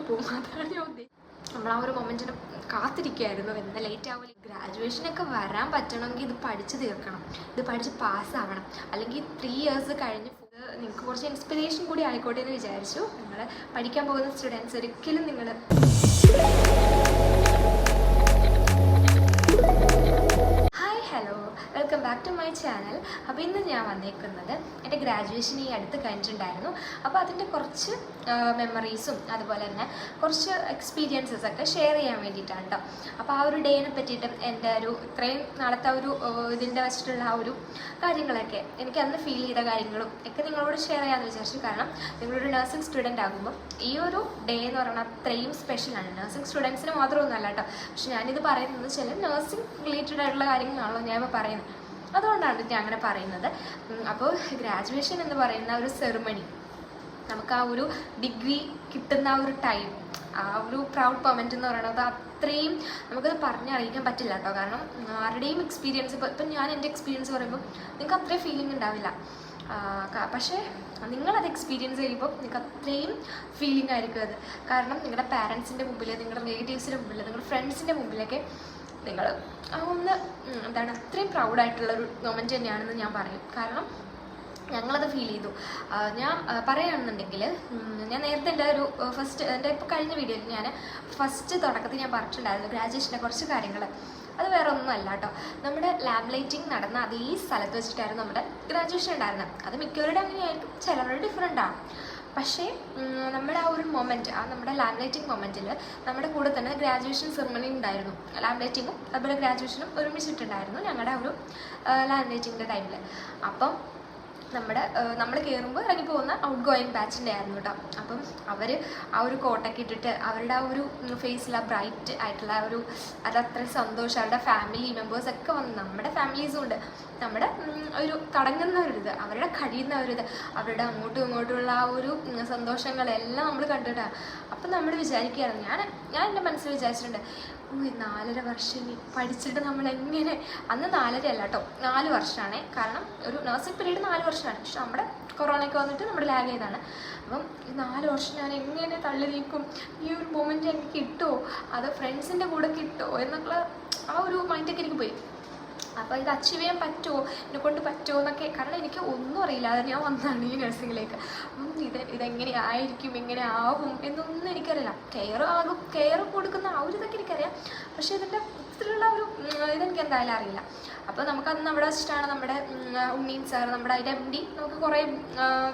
പോകും. അതാണ് ഞാൻ ഉദ്ദേശിച്ചത്. നമ്മൾ ആ ഒരു മൊമെൻറ്റിന് കാത്തിരിക്കുകയായിരുന്നു. എന്താ ലേറ്റ് ആവില്ല. ഗ്രാജുവേഷനൊക്കെ വരാൻ പറ്റണമെങ്കിൽ ഇത് പഠിച്ച് തീർക്കണം, ഇത് പഠിച്ച് പാസ്സാവണം. അല്ലെങ്കിൽ 3 years കഴിഞ്ഞ് നിങ്ങൾക്ക് കുറച്ച് ഇൻസ്പിറേഷൻ കൂടി ആയിക്കോട്ടെ എന്ന് വിചാരിച്ചു. നിങ്ങൾ പഠിക്കാൻ പോകുന്ന സ്റ്റുഡൻസ് ഒരിക്കലും നിങ്ങൾ welcome back to my channel. അപ്പോൾ ഇന്ന് ഞാൻ വന്നേക്കുന്നത് എൻ്റെ ഗ്രാജുവേഷൻ ഈ അടുത്ത് കഴിഞ്ഞിട്ടുണ്ടായിരുന്നു. അപ്പോൾ അതിൻ്റെ കുറച്ച് മെമ്മറീസും അതുപോലെ തന്നെ കുറച്ച് എക്സ്പീരിയൻസസൊക്കെ ഷെയർ ചെയ്യാൻ വേണ്ടിയിട്ടാണ് കേട്ടോ. അപ്പോൾ ആ ഒരു ഡേനെ പറ്റിയിട്ടും എൻ്റെ ഒരു ഇത്രയും നാളത്തെ ഒരു ഇതിൻ്റെ വെച്ചിട്ടുള്ള ആ ഒരു കാര്യങ്ങളൊക്കെ എനിക്ക് അന്ന് ഫീൽ ചെയ്ത കാര്യങ്ങളും ഒക്കെ നിങ്ങളോട് ഷെയർ ചെയ്യാമെന്ന് വിചാരിച്ചു. കാരണം നിങ്ങളൊരു നഴ്സിംഗ് സ്റ്റുഡൻ്റ് ആകുമ്പോൾ ഈ ഒരു ഡേ എന്ന് പറഞ്ഞാൽ അത്രയും സ്പെഷ്യലാണ്. നഴ്സിംഗ് സ്റ്റുഡൻസിന് മാത്രമൊന്നുമല്ല കേട്ടോ. പക്ഷെ ഞാനിത് പറയുന്നത് ചില നഴ്സിംഗ് റിലേറ്റഡ് ആയിട്ടുള്ള കാര്യങ്ങളാണല്ലോ ഞാൻ ഇപ്പോൾ പറയുന്നത്. അതുകൊണ്ടാണ് ഞാൻ അങ്ങനെ പറയുന്നത്. അപ്പോൾ ഗ്രാജുവേഷൻ എന്ന് പറയുന്ന ഒരു സെറിമണി, നമുക്ക് ആ ഒരു ഡിഗ്രി കിട്ടുന്ന ആ ഒരു ടൈം, ആ ഒരു പ്രൗഡ് മൊമെൻ്റ് എന്ന് പറയുന്നത് അത്രയും നമുക്കത് പറഞ്ഞറിയിക്കാൻ പറ്റില്ല കേട്ടോ. കാരണം ആരുടെയും എക്സ്പീരിയൻസ് ഇപ്പം ഞാൻ എൻ്റെ എക്സ്പീരിയൻസ് പറയുമ്പോൾ നിങ്ങൾക്ക് അത്രയും ഫീലിംഗ് ഉണ്ടാവില്ല. പക്ഷേ നിങ്ങളത് എക്സ്പീരിയൻസ് ചെയ്യുമ്പോൾ നിങ്ങൾക്ക് അത്രയും ഫീലിംഗ് ആയിരിക്കും അത്. കാരണം നിങ്ങളുടെ പാരൻസിൻ്റെ മുമ്പിൽ, നിങ്ങളുടെ റിലേറ്റീവ്സിൻ്റെ മുമ്പിൽ, നിങ്ങളുടെ ഫ്രണ്ട്സിൻ്റെ മുമ്പിലൊക്കെ നിങ്ങൾ ഒന്ന് എന്താണ് അത്രയും പ്രൗഡായിട്ടുള്ളൊരു മൊമെൻറ്റ് തന്നെയാണെന്ന് ഞാൻ പറയും. കാരണം ഞങ്ങളത് ഫീൽ ചെയ്തു. ഞാൻ പറയുകയാണെന്നുണ്ടെങ്കിൽ, ഞാൻ നേരത്തെ എൻ്റെ ഒരു എൻ്റെ ഇപ്പോൾ കഴിഞ്ഞ വീഡിയോയിൽ ഞാൻ തുടക്കത്തിൽ ഞാൻ പറഞ്ഞിട്ടുണ്ടായിരുന്നു ഗ്രാജുവേഷൻ്റെ കുറച്ച് കാര്യങ്ങൾ. അത് വേറെ ഒന്നും അല്ല കേട്ടോ. നമ്മുടെ ലാബ് ലൈറ്റിംഗ് നടന്ന അതേ സ്ഥലത്ത് വെച്ചിട്ടായിരുന്നു നമ്മുടെ ഗ്രാജുവേഷൻ ഉണ്ടായിരുന്നത്. അത് മിക്കവരുടെ അങ്ങനെയായിരിക്കും, ചിലവരുടെ ഡിഫറെൻ്റ് ആണ്. പക്ഷേ നമ്മുടെ ആ ഒരു മൊമെൻറ്റ്, ആ നമ്മുടെ ലാബ് ലൈറ്റിംഗ് മൊമെൻറ്റിൽ നമ്മുടെ കൂടെ തന്നെ ഗ്രാജുവേഷൻ സെറിമണി ഉണ്ടായിരുന്നു. ലാബ് ലൈറ്റിങ്ങും അതുപോലെ ഗ്രാജുവേഷനും ഒരുമിച്ചിട്ടുണ്ടായിരുന്നു ഞങ്ങളുടെ ആ ഒരു ലാബ് ലൈറ്റിങ്ങിൻ്റെ ടൈമിൽ. അപ്പം നമ്മൾ കയറുമ്പോൾ ഇറങ്ങി പോകുന്ന ഔട്ട് ഗോയിങ് ബാച്ചിൻ്റെ ആയിരുന്നു കേട്ടോ. അപ്പം അവർ ആ ഒരു കോട്ടൊക്കെ ഇട്ടിട്ട് അവരുടെ ആ ഒരു ഫേസിൽ ആ ബ്രൈറ്റ് ആയിട്ടുള്ള ഒരു അതത്ര സന്തോഷം, അവരുടെ ഫാമിലി മെമ്പേഴ്സൊക്കെ വന്ന്, നമ്മുടെ ഫാമിലീസും ഉണ്ട്, നമ്മുടെ ഒരു തുടങ്ങുന്ന ഒരിത്, അവരുടെ കഴിയുന്ന ഒരിത്, അവരുടെ അങ്ങോട്ടും ഇങ്ങോട്ടുമുള്ള ആ ഒരു സന്തോഷങ്ങളെല്ലാം നമ്മൾ കണ്ടിട്ടാണ്. അപ്പം നമ്മൾ വിചാരിക്കുകയായിരുന്നു, ഞാൻ എൻ്റെ മനസ്സിൽ വിചാരിച്ചിട്ടുണ്ട്, 4.5 വർഷം പഠിച്ചിട്ട് നമ്മൾ എങ്ങനെ, അന്ന് 4.5 അല്ല കേട്ടോ, 4 വർഷമാണ്. കാരണം ഒരു നഴ്സിംഗ് പീരീഡ് 4 വർഷമാണ്. പക്ഷെ നമ്മുടെ കൊറോണയൊക്കെ വന്നിട്ട് നമ്മുടെ ലാഗ് ചെയ്താണ്. അപ്പം ഈ 4 വർഷം ഞാൻ എങ്ങനെ തള്ളി നീക്കും, ഈ ഒരു മൊമെൻറ്റ് എനിക്ക് കിട്ടുമോ, അത് ഫ്രണ്ട്സിൻ്റെ കൂടെ കിട്ടുമോ എന്നുള്ള ആ ഒരു മൈൻഡൊക്കെ എനിക്ക് പോയി. അപ്പോൾ ഇത് അച്ചീവ് ചെയ്യാൻ പറ്റുമോ, എന്നെക്കൊണ്ട് പറ്റുമോ എന്നൊക്കെ. കാരണം എനിക്ക് ഒന്നും അറിയില്ല, അത് ഞാൻ വന്നതാണ് ഈ നഴ്സിങ്ങിലേക്ക്. ഇതെങ്ങനെയായിരിക്കും, എങ്ങനെ ആവും എന്നൊന്നും എനിക്കറിയില്ല. കെയർ കൊടുക്കുന്ന ആ ഒരു ഇതൊക്കെ എനിക്കറിയാം. പക്ഷേ ഇതിൻ്റെ ഇത്തരത്തിലുള്ള ഒരു ഇതെനിക്ക് എന്തായാലും അറിയില്ല. അപ്പോൾ നമുക്കന്ന് അവിടെ വെച്ചിട്ടാണ് നമ്മുടെ ഉണ്ണീൻ സാർ, നമ്മുടെ അതിൻ്റെ MD നമുക്ക് കുറേ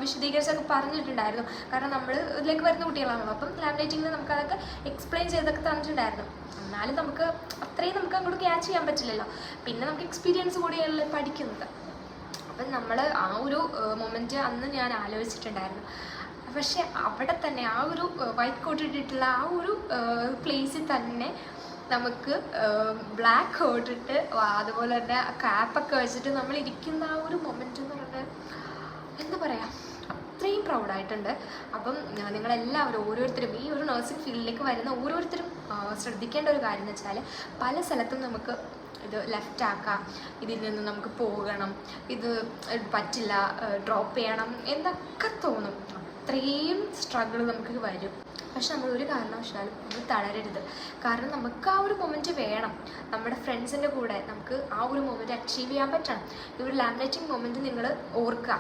വിശദീകരിച്ചൊക്കെ പറഞ്ഞിട്ടുണ്ടായിരുന്നു. കാരണം നമ്മൾ ഇതിലേക്ക് വരുന്ന കുട്ടികളാണല്ലോ. അപ്പം ലാബ് ലൈറ്റിങ്ങിൽ നമുക്കതൊക്കെ എക്സ്പ്ലെയിൻ ചെയ്തൊക്കെ തന്നിട്ടുണ്ടായിരുന്നു. എന്നാലും നമുക്ക് അത്രയും നമുക്ക് അങ്ങോട്ട് ക്യാച്ച് ചെയ്യാൻ പറ്റില്ലല്ലോ. പിന്നെ നമുക്ക് എക്സ്പീരിയൻസ് കൂടിയല്ലേ പഠിക്കുന്നത്. അപ്പം നമ്മൾ ആ ഒരു മൊമെൻറ്റ് അന്ന് ഞാൻ ആലോചിച്ചിട്ടുണ്ടായിരുന്നു. പക്ഷേ അവിടെ തന്നെ ആ ഒരു വൈറ്റ് കോട്ട് ഇട്ടിട്ടുള്ള ആ ഒരു പ്ലേസിൽ തന്നെ നമുക്ക് ബ്ലാക്ക് കോട്ട് ഇട്ട് അതുപോലെ തന്നെ ക്യാപ്പൊക്കെ വെച്ചിട്ട് നമ്മൾ ഇരിക്കുന്ന ആ ഒരു മൊമെൻറ്റ് എന്ന് പറഞ്ഞാൽ എന്താ പറയുക, അത്രയും പ്രൗഡായിട്ടുണ്ട്. അപ്പം നിങ്ങളെല്ലാവരും ഓരോരുത്തരും ഈ ഒരു നഴ്സിംഗ് ഫീൽഡിലേക്ക് വരുന്ന ഓരോരുത്തരും ശ്രദ്ധിക്കേണ്ട ഒരു കാര്യം എന്ന് വെച്ചാൽ, പല സ്ഥലത്തും നമുക്ക് ഇത് ലെഫ്റ്റ് ആക്കാം, ഇതിൽ നിന്ന് നമുക്ക് പോകണം, ഇത് പറ്റില്ല, ഡ്രോപ്പ് ചെയ്യണം എന്നൊക്കെ തോന്നും. അത്രയും സ്ട്രഗിൾ നമുക്ക് വരും. പക്ഷെ നമ്മളൊരു കാരണവശാലും നമ്മൾ തളരരുത്. കാരണം നമുക്ക് ആ ഒരു മൊമെൻറ്റ് വേണം. നമ്മുടെ ഫ്രണ്ട്സിൻ്റെ കൂടെ നമുക്ക് ആ ഒരു മൊമെൻറ്റ് അച്ചീവ് ചെയ്യാൻ പറ്റണം. ഈ ഒരു ലാബ് ലൈറ്റിംഗ് മൊമെൻറ്റ് നിങ്ങൾ ഓർക്കുക.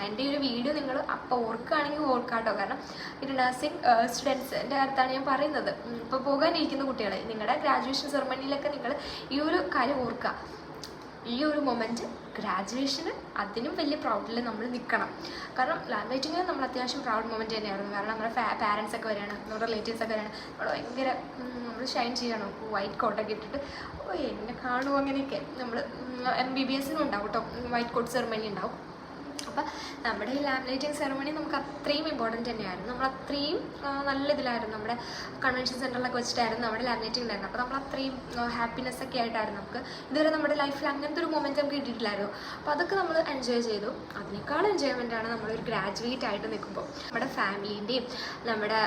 എൻ്റെ ഒരു വീഡിയോ നിങ്ങൾ അപ്പോൾ ഓർക്കുകയാണെങ്കിൽ ഓർക്കാം കേട്ടോ. കാരണം ഇത് നഴ്സിംഗ് സ്റ്റുഡൻസിൻ്റെ അടുത്താണ് ഞാൻ പറയുന്നത്. ഇപ്പോൾ പോകാനിരിക്കുന്ന കുട്ടികളെ, നിങ്ങളുടെ ഗ്രാജുവേഷൻ സെറിമണിയിലൊക്കെ നിങ്ങൾ ഈ ഒരു കാര്യം ഓർക്കുക. ഈ ഒരു മൊമെൻറ്റ് ഗ്രാജുവേഷന് അതിനും വലിയ പ്രൗഡിൽ നമ്മൾ നിൽക്കണം. കാരണം ലാബ് ലൈറ്റിങ്ങിൽ നമ്മൾ അത്യാവശ്യം പ്രൗഡ് മൊമെൻറ്റ് തന്നെയായിരുന്നു. കാരണം നമ്മുടെ പാരൻസ് ഒക്കെ വരികയാണ്, നമ്മുടെ റിലേറ്റീവ്സ് ഒക്കെ വരികയാണ്, നമ്മൾ ഭയങ്കര നമ്മൾ ഷൈൻ ചെയ്യണം, വൈറ്റ് കോട്ടൊക്കെ ഇട്ടിട്ട് എന്നെ കാണുമോ അങ്ങനെയൊക്കെ. നമ്മൾ MBBSനും ഉണ്ടാവും കേട്ടോ, വൈറ്റ് കോട്ട് സെറിമണി ഉണ്ടാവും. അപ്പോൾ നമ്മുടെ ഈ ലാബ് ലൈറ്റിംഗ് സെറിമണി നമുക്ക് അത്രയും ഇമ്പോർട്ടൻറ്റ് തന്നെയായിരുന്നു. നമ്മൾ അത്രയും നല്ല ഇതിലായിരുന്നു. നമ്മുടെ കൺവെൻഷൻ സെൻറ്ററിലൊക്കെ വെച്ചിട്ടായിരുന്നു നമ്മുടെ ലാബ് ലൈറ്റിംഗ് ഉണ്ടായിരുന്നത്. അപ്പോൾ നമ്മൾ അത്രയും ഹാപ്പിനെസ് ഒക്കെ ആയിട്ടായിരുന്നു. നമുക്ക് ഇതുവരെ നമ്മുടെ ലൈഫിൽ അങ്ങനത്തെ ഒരു മൊമെൻറ്റ് നമുക്ക് കിട്ടിയിട്ടില്ലായിരുന്നു. അപ്പോൾ അതൊക്കെ നമ്മൾ എൻജോയ് ചെയ്തു. അതിനേക്കാളും എൻജോയ്മെൻറ്റാണ് നമ്മളൊരു ഗ്രാജുവേറ്റ് ആയിട്ട് നിൽക്കുമ്പോൾ. നമ്മുടെ ഫാമിലീൻ്റെയും നമ്മുടെ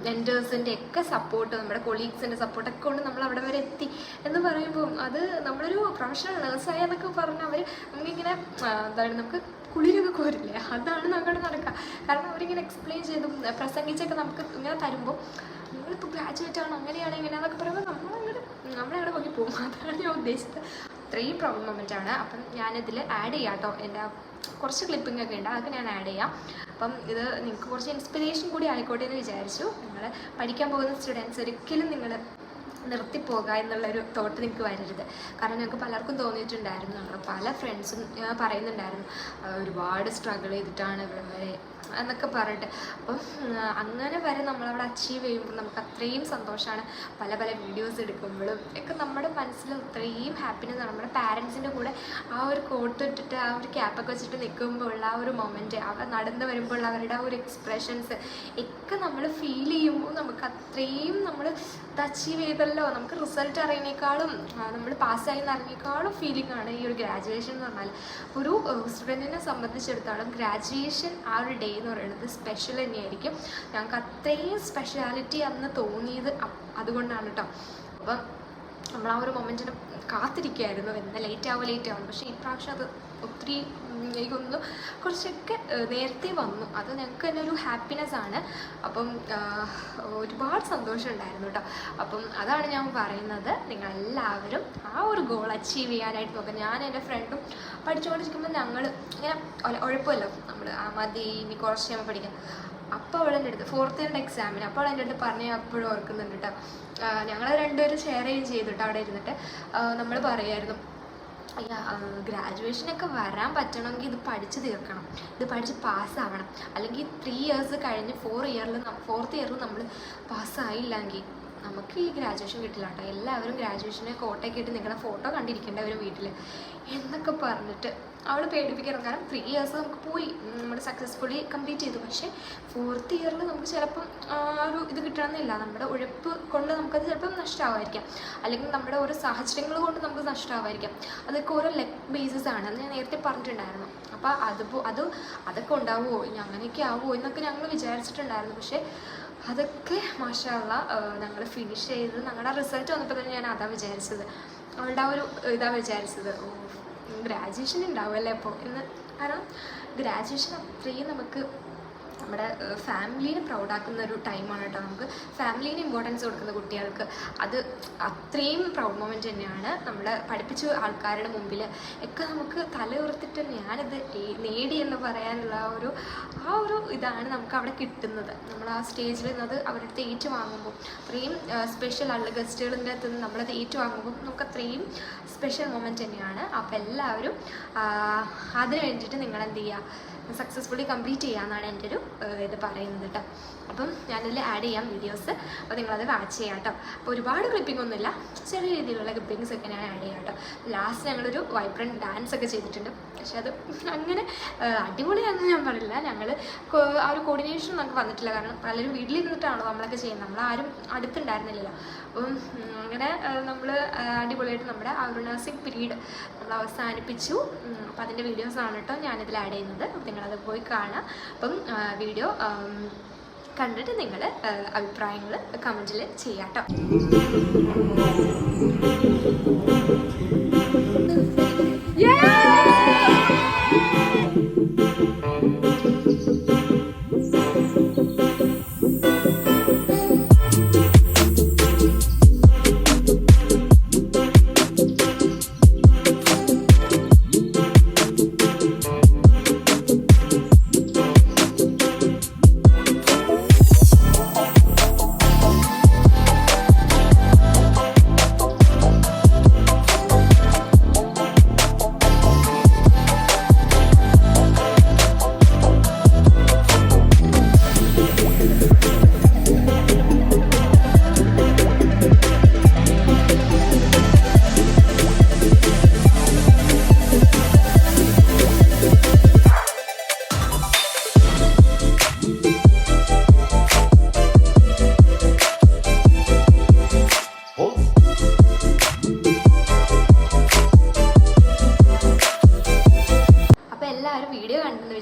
വെൻഡേഴ്സിൻ്റെ ഒക്കെ സപ്പോർട്ട്, നമ്മുടെ കൊളീഗ്സിൻ്റെ സപ്പോർട്ടൊക്കെ കൊണ്ട് നമ്മൾ അവിടെ വരെ എത്തി എന്ന് പറയുമ്പോൾ, അത് നമ്മളൊരു പ്രൊഫഷണൽ നേഴ്സായി എന്നൊക്കെ പറഞ്ഞാൽ അവർ നമുക്കിങ്ങനെ എന്താണ്, നമുക്ക് കുളിരൊക്കെ കോരില്ലേ, അതാണ് നമ്മുടെ നടക്കുക. കാരണം അവരിങ്ങനെ എക്സ്പ്ലെയിൻ ചെയ്തും പ്രസംഗിച്ചൊക്കെ നമുക്ക് ഇങ്ങനെ തരുമ്പോൾ നിങ്ങളിപ്പോൾ ഗ്രാജുവേറ്റ് ആണോ അങ്ങനെയാണ് ഇങ്ങനെയാണെന്നൊക്കെ പറയുമ്പോൾ നമ്മളവിടെ നോക്കി പോകും. അതാണ് ഞാൻ ഉദ്ദേശിച്ചത്. അത്രയും പ്രൗഡ് മൊമെൻ്റ് ആണ്. അപ്പം ഞാനിതിൽ ആഡ് ചെയ്യാം കേട്ടോ. എൻ്റെ കുറച്ച് ക്ലിപ്പിംഗ് ഒക്കെ ഉണ്ട്, അതൊക്കെ ഞാൻ ആഡ് ചെയ്യാം. അപ്പം ഇത് നിങ്ങൾക്ക് കുറച്ച് ഇൻസ്പിറേഷൻ കൂടി ആയിക്കോട്ടെ എന്ന് വിചാരിച്ചു. നിങ്ങൾ പഠിക്കാൻ പോകുന്ന സ്റ്റുഡൻസ് ഒരിക്കലും നിങ്ങൾ നിർത്തിപ്പോകുക എന്നുള്ളൊരു തോട്ട് നിങ്ങൾക്ക് വരരുത്. കാരണം ഞങ്ങൾക്ക് പലർക്കും തോന്നിയിട്ടുണ്ടായിരുന്നു, ഞങ്ങൾ പല ഫ്രണ്ട്സും പറയുന്നുണ്ടായിരുന്നു ഒരുപാട് സ്ട്രഗിൾ ചെയ്തിട്ടാണ് ഇവിടെ വരെ എന്നൊക്കെ പറഞ്ഞിട്ട്. അപ്പം അങ്ങനെ വരെ നമ്മളവിടെ അച്ചീവ് ചെയ്യുമ്പോൾ നമുക്ക് അത്രയും സന്തോഷമാണ്. പല പല വീഡിയോസ് എടുക്കുമ്പോഴും ഒക്കെ നമ്മുടെ മനസ്സിൽ അത്രയും ഹാപ്പിനെസ് ആണ്. നമ്മുടെ പാരൻസിൻ്റെ കൂടെ ആ ഒരു കോട്ട് ഇട്ടിട്ട് ആ ഒരു ക്യാപ്പൊക്കെ വെച്ചിട്ട് നിൽക്കുമ്പോൾ ഉള്ള ആ ഒരു മൊമെൻറ്റ്, അവർ നടന്നു വരുമ്പോൾ അവരുടെ ആ ഒരു എക്സ്പ്രഷൻസ് ഒക്കെ നമ്മൾ ഫീൽ ചെയ്യുമ്പോൾ നമുക്ക് അത്രയും നമ്മൾ ഇത് അച്ചീവ് ചെയ്തല്ലോ, നമുക്ക് റിസൾട്ട് അറിയുന്നേക്കാളും നമ്മൾ പാസ്സായി എന്നറിഞ്ഞേക്കാളും ഫീലിംഗ് ആണ് ഈ ഒരു ഗ്രാജുവേഷൻ എന്ന് പറഞ്ഞാൽ. ഒരു സ്റ്റുഡൻറ്റിനെ സംബന്ധിച്ചിടത്തോളം ഗ്രാജുവേഷൻ ആ ഒരു ഡേ എന്ന് പറയുന്നത് സ്പെഷ്യൽ തന്നെയായിരിക്കും. ഞങ്ങൾക്ക് അത്രയും സ്പെഷ്യാലിറ്റി അന്ന് തോന്നിയത് അതുകൊണ്ടാണ് കേട്ടോ. അപ്പം നമ്മൾ ആ ഒരു മൊമെൻറ്റിന് കാത്തിരിക്കുകയായിരുന്നു, എന്ന് ലേറ്റ് ആവും. പക്ഷേ ഇപ്രാവശ്യം അത് ഒത്തിരി എനിക്കൊന്ന് കുറച്ചൊക്കെ നേരത്തെ വന്നു. അത് ഞങ്ങൾക്ക് തന്നെ ഒരു ഹാപ്പിനെസ് ആണ്. അപ്പം ഒരുപാട് സന്തോഷം ഉണ്ടായിരുന്നു കേട്ടോ. അപ്പം അതാണ് ഞാൻ പറയുന്നത്, നിങ്ങളെല്ലാവരും ആ ഒരു ഗോൾ അച്ചീവ് ചെയ്യാനായിട്ട് നോക്കുക. ഞാൻ എൻ്റെ ഫ്രണ്ടും പഠിച്ചുകൊണ്ടിരിക്കുമ്പോൾ ഞങ്ങൾ ഇങ്ങനെ ഉഴപ്പമല്ലോ, നമ്മൾ മതി ഇനി കുറച്ച് നമ്മൾ പഠിക്കാം. അപ്പോൾ അവൾ എൻ്റെ അടുത്ത് 4th ഇയറിൻ്റെ എക്സാമിന് അപ്പോൾ എൻ്റെ അടുത്ത് പറഞ്ഞ് അപ്പോഴും ഓർക്കുന്നുണ്ട് കേട്ടോ. ഞങ്ങൾ രണ്ടുപേരും ഷെയർ ചെയ്യുകയും ചെയ്തിട്ട് അവിടെ ഇരുന്നിട്ട് നമ്മൾ പറയുമായിരുന്നു, ഗ്രാജുവേഷനൊക്കെ വരാൻ പറ്റണമെങ്കിൽ ഇത് പഠിച്ച് തീർക്കണം, ഇത് പഠിച്ച് പാസ്സാവണം. അല്ലെങ്കിൽ 3 ഇയേഴ്സ് കഴിഞ്ഞ് 4th ഇയറിൽ നമ്മൾ പാസ്സായില്ലെങ്കിൽ നമുക്ക് ഈ ഗ്രാജുവേഷൻ കിട്ടില്ല കേട്ടോ. എല്ലാവരും ഗ്രാജുവേഷനെ കോട്ടയൊക്കെ ഇട്ട് നിൽക്കുന്ന ഫോട്ടോ കണ്ടിരിക്കേണ്ടവരും വീട്ടിൽ എന്നൊക്കെ പറഞ്ഞിട്ട് അവൾ പേടിപ്പിക്കണം. കാരണം 3 ഇയേഴ്സ് നമുക്ക് പോയി, നമ്മൾ സക്സസ്ഫുള്ളി കംപ്ലീറ്റ് ചെയ്തു. പക്ഷേ 4th ഇയറിൽ നമുക്ക് ചിലപ്പം ഒരു ഇത് കിട്ടണമെന്നില്ല. നമ്മുടെ ഉഴപ്പ് കൊണ്ട് നമുക്കത് ചിലപ്പം നഷ്ടമായിരിക്കാം, അല്ലെങ്കിൽ നമ്മുടെ ഓരോ സാഹചര്യങ്ങൾ കൊണ്ട് നമുക്ക് നഷ്ടമായിരിക്കാം. അതൊക്കെ ഓരോ ലെഗ് ബേസിസ് ആണ്, അത് ഞാൻ നേരത്തെ പറഞ്ഞിട്ടുണ്ടായിരുന്നു. അപ്പോൾ അതൊക്കെ ഉണ്ടാവുമോ, ഇനി അങ്ങനെയൊക്കെ ആവുമോ എന്നൊക്കെ ഞങ്ങൾ വിചാരിച്ചിട്ടുണ്ടായിരുന്നു. പക്ഷേ അതൊക്കെ മാഷാ അല്ലാഹ് ഞങ്ങൾ ഫിനിഷ് ചെയ്ത് ഞങ്ങളുടെ റിസൾട്ട് വന്നപ്പോൾ തന്നെ ഞാൻ അതാണ് വിചാരിച്ചത്. അവളുടെ ആ ഒരു ഇതാണ് വിചാരിച്ചത്, ഗ്രാജുവേഷൻ ഉണ്ടാവുമല്ലേ അപ്പോൾ എന്ന്. കാരണം ഗ്രാജുവേഷൻ അത്രയും നമുക്ക് നമ്മുടെ ഫാമിലീനെ പ്രൗഡാക്കുന്ന ഒരു ടൈമാണ് കേട്ടോ. നമുക്ക് ഫാമിലീന് ഇമ്പോർട്ടൻസ് കൊടുക്കുന്ന കുട്ടികൾക്ക് അത് അത്രയും പ്രൗഡ് മൊമെൻറ്റ് തന്നെയാണ്. നമ്മളെ പഠിപ്പിച്ച ആൾക്കാരുടെ മുമ്പിൽ ഒക്കെ നമുക്ക് തല ഉയർത്തിട്ട് ഞാനിത് നേടി എന്ന് പറയാനുള്ള ആ ഒരു ഇതാണ് നമുക്ക് അവിടെ കിട്ടുന്നത്. നമ്മൾ ആ സ്റ്റേജിൽ നിന്നത് അവരുടെ അടുത്ത് ഏറ്റുവാങ്ങുമ്പോൾ അത്രയും സ്പെഷ്യൽ ആളുടെ ഗസ്റ്റുകളിൻ്റെ അടുത്ത് നിന്ന് നമ്മളത് ഏറ്റുവാങ്ങുമ്പോൾ നമുക്ക് അത്രയും സ്പെഷ്യൽ മൊമെൻറ്റ് തന്നെയാണ്. അപ്പോൾ എല്ലാവരും അതിന് വേണ്ടിയിട്ട് നിങ്ങളെന്ത് ചെയ്യുക, സക്സസ്ഫുള്ളി കംപ്ലീറ്റ് ചെയ്യാമെന്നാണ് എൻ്റെ ഒരു ഇത് പറയുന്നത് കേട്ടോ. അപ്പം ഞാനതിൽ ആഡ് ചെയ്യാം വീഡിയോസ്, അപ്പോൾ നിങ്ങളത് വാച്ച് ചെയ്യാം കേട്ടോ. അപ്പോൾ ഒരുപാട് ക്ലിപ്പിംഗ് ഒന്നുമില്ല, ചെറിയ രീതിയിലുള്ള ക്ലിപ്പിങ്സ് ഒക്കെ ഞാൻ ആഡ് ചെയ്യാം കേട്ടോ. ലാസ്റ്റ് ഞങ്ങളൊരു വൈബ്രൻറ്റ് ഡാൻസ് ഒക്കെ ചെയ്തിട്ടുണ്ട്. പക്ഷെ അത് അങ്ങനെ അടിപൊളിയാണെന്ന് ഞാൻ പറയില്ല. ഞങ്ങൾ ആ ഒരു കോർഡിനേഷൻ നമുക്ക് വന്നിട്ടില്ല. കാരണം പലരും വീട്ടിലിരുന്നിട്ടാണല്ലോ നമ്മളൊക്കെ ചെയ്യുന്നത്, നമ്മളാരും അടുത്തുണ്ടായിരുന്നില്ലല്ലോ. അപ്പം അങ്ങനെ നമ്മൾ അടിപൊളിയായിട്ട് നമ്മുടെ ആ ഒരു നഴ്സിംഗ് പീരീഡ് നമ്മൾ അവസാനിപ്പിച്ചു. അപ്പോൾ അതിൻ്റെ വീഡിയോസാണ് കേട്ടോ ഞാനിതിൽ ആഡ് ചെയ്യുന്നത്. നിങ്ങളത് പോയി കാണാം. അപ്പം വീഡിയോ കണ്ടിട്ട് നിങ്ങൾ അഭിപ്രായങ്ങൾ കമൻറ്റിൽ ചെയ്യാം കേട്ടോ.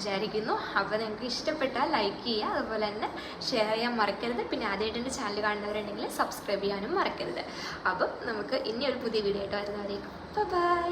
വിചാരിക്കുന്നു. അപ്പോൾ നിങ്ങൾക്ക് ഇഷ്ടപ്പെട്ടാൽ ലൈക്ക് ചെയ്യുക, അതുപോലെ തന്നെ ഷെയർ ചെയ്യാൻ മറക്കരുത്. പിന്നെ ആദ്യമായിട്ട് എൻ്റെ ചാനൽ കാണുന്നവരുണ്ടെങ്കിൽ സബ്സ്ക്രൈബ് ചെയ്യാനും മറക്കരുത്. അപ്പം നമുക്ക് ഇനി ഒരു പുതിയ വീഡിയോ ആയിട്ട് വരുന്നവരേക്കും ബൈ.